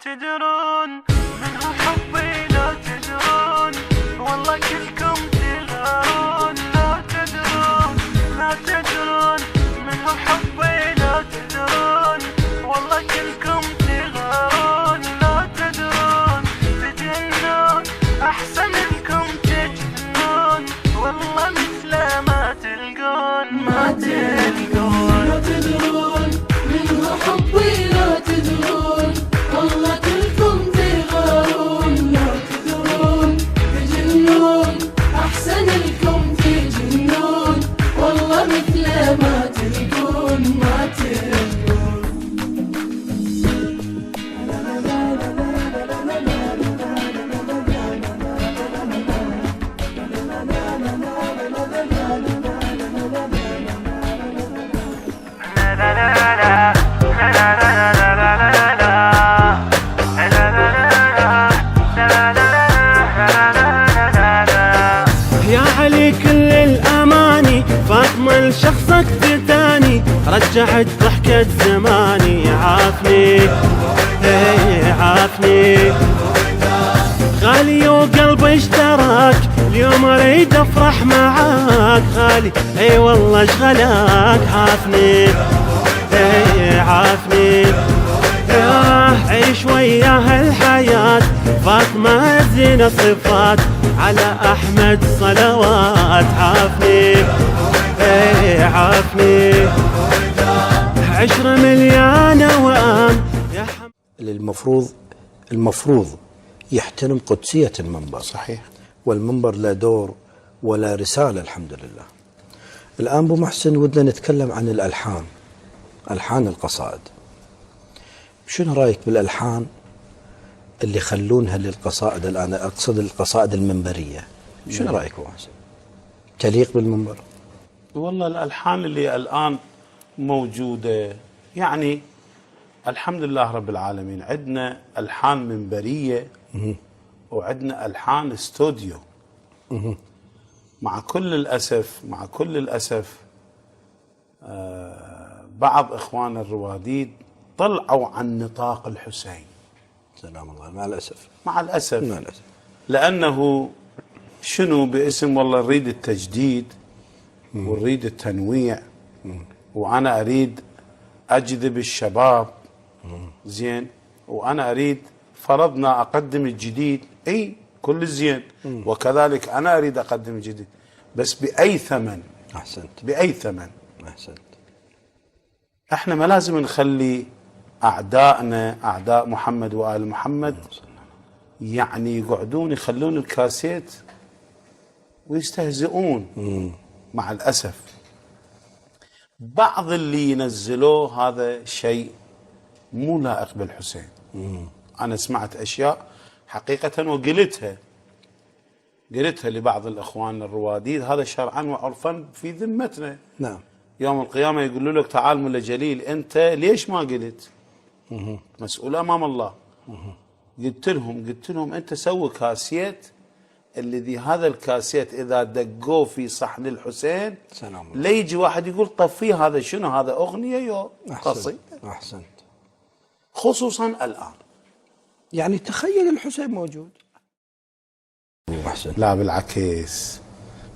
تدرون منه حبي لا تدرون والله كلكم تغارون لا تدرون منه حبي لا تدرون والله كلكم تغارون لا تدرون تجنون أحسن لكم تجنون والله مثل ما تلقون ما تلقون لا تدرون منه حبي لا تدرون والله كلكم تغارون لا تدرون تجنون أحسن لكم تجنون والله مثل ما تلقون ما تلقون. يا علي كل الأماني فاطمة لشخصك تتاني رجعت ضحكة زماني عافني عافني غالي وقلبي اشتراك اليوم اريد افرح معاك غالي اي والله اشغلك عافني عافني عيش وياها الحياة فاطمة زين الصفات على أحمد صلوات عافني عافني 10 مليانة وآن المفروض يحترم قدسية المنبر. صحيح. والمنبر لا دور ولا رسالة الحمد لله. الآن أبو محسن ودنا نتكلم عن الألحان، ألحان القصائد. شنو رأيك بالألحان اللي يخلونها للقصائد الآن؟ أقصد القصائد المنبرية. شنو رأيك أبو محسن؟ تليق بالمنبر؟ والله الألحان اللي الآن موجودة يعني الحمد لله رب العالمين، عندنا ألحان منبرية وعندنا ألحان استوديو. مع كل الأسف بعض إخوان الرواديد طلعوا عن نطاق الحسين. سلام الله. مع الأسف مع الأسف لأنه شنو باسم والله نريد التجديد ونريد التنويع وأنا أريد أجذب الشباب زين وأنا أريد فرضنا أقدم الجديد أي كل زين وكذلك أنا أريد أقدم الجديد بس بأي ثمن. أحسنت. بأي ثمن. أحسنت. احنا ما لازم نخلي أعدائنا أعداء محمد وآل محمد يعني يقعدون يخلون الكاسيت ويستهزئون. مع الأسف بعض اللي ينزلوه هذا شيء مو لائق بالحسين. أنا سمعت أشياء حقيقة وقلتها لبعض الإخوان الرواديد، هذا شرعا وعرفا في ذمتنا. نعم. يوم القيامة يقولوا لك تعال ملا جليل أنت ليش ما قلت؟ مسؤول أمام الله. قلت لهم أنت سوي كاسيت الذي هذا الكاسيت إذا دقوه في صحن الحسين لا يجي واحد يقول طفيه هذا شنو هذا أغنية يو قصيدة. أحسنت. خصوصا الآن يعني تخيل الحسين موجود. أحسن. لا بالعكس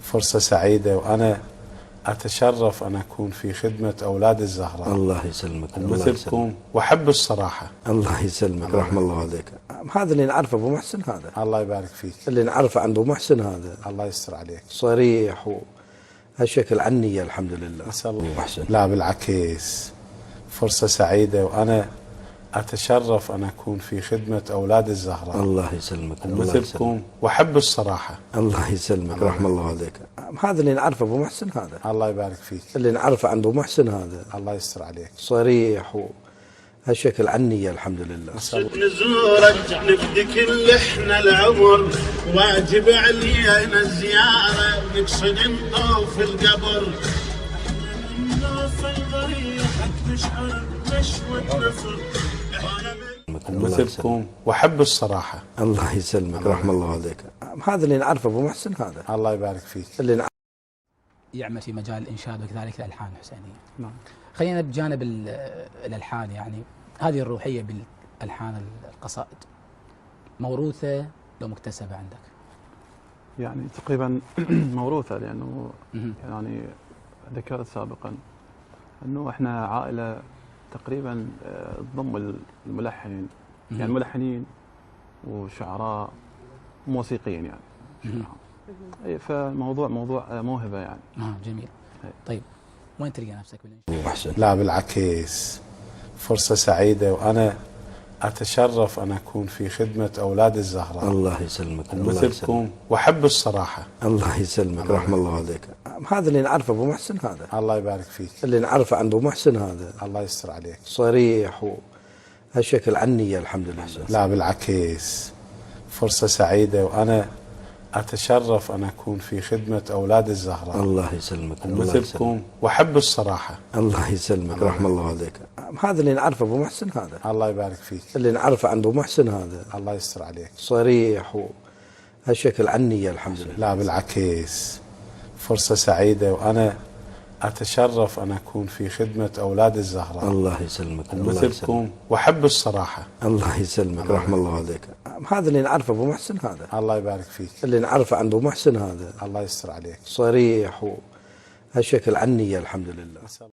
فرصة سعيدة وأنا أتشرف أن أكون في خدمة أولاد الزهراء. الله يسلمك. مثلكم وأحب الصراحة. الله يسلمك. رحم الله عليك. هذا اللي نعرفه أبو محسن، هذا الله يبارك فيك. اللي نعرفه عن أبو محسن هذا الله يستر عليك. صريح وهالشكل عنية الحمد لله. أسأل الله. محسن. لا بالعكس فرصة سعيدة وأنا أتشرف أن أكون في خدمة أولاد الزهراء. الله يسلمك. مثلكم وأحب الصراحة. الله يسلمك. رحم الله عليك. هذا اللي نعرفه أبو محسن هذا الله يبارك فيك. اللي نعرفه عن أبو محسن هذا الله يستر عليك. صريح وهالشكل عنية الحمد لله. نزورك نفدي كل احنا العمر واجب علينا الزيارة نقصد نطوف القبر الناس الغريحك تشعر نشوة نصر مثلكم وأحب الصراحة. الله يسلمك. رحم الله عليك. هذا اللي نعرفه أبو محسن هذا الله يبارك فيك. اللي يعمل في مجال الإنشاد وكذلك الألحان الحسينية. خلينا بجانب الألحان، يعني هذه الروحية ألحان القصائد موروثة لو مكتسبة عندك؟ يعني تقريبا موروثة، لأنه يعني ذكرت سابقا أنه إحنا عائلة تقريبا تضم الملحنين، يعني ملحنين وشعراء وموسيقيين يعني. فموضوع موهبة يعني. جميل. طيب وين تلقى نفسك محسن؟ لا بالعكس، فرصة سعيدة، وأنا أتشرف أن أكون في خدمة أولاد الزهراء. الله يسلمك. مثلكم، وأحب الصراحة. الله يسلمك، رحم الله عليك. هذا اللي نعرفه أبو محسن، هذا الله يبارك فيك. اللي نعرفه عن أبو محسن، هذا الله يستر عليك. صريح وهالشكل عنية الحمد لله. لا بالعكس، فرصة سعيدة، وأنا أتشرف أن أكون في خدمة أولاد الزهراء. الله يسلمك. مثلكم، وأحب الصراحة. الله يسلمك، رحم الله عليك. هذا اللي نعرفه أبو محسن، هذا الله يبارك فيك. اللي نعرفه عن أبو محسن، هذا الله يستر عليك. صريح وهالشكل عنية الحمد لله. لا بالعكس، فرصة سعيدة، وأنا أتشرف أن أكون في خدمة أولاد الزهراء. الله يسلمك. مثلكم، وأحب الصراحة. الله يسلمك، رحم الله عليك. هذا اللي نعرفه أبو محسن، هذا الله يبارك فيك. اللي نعرفه عن أبو محسن، هذا الله يستر عليك. صريح وهالشكل عنية الحمد لله.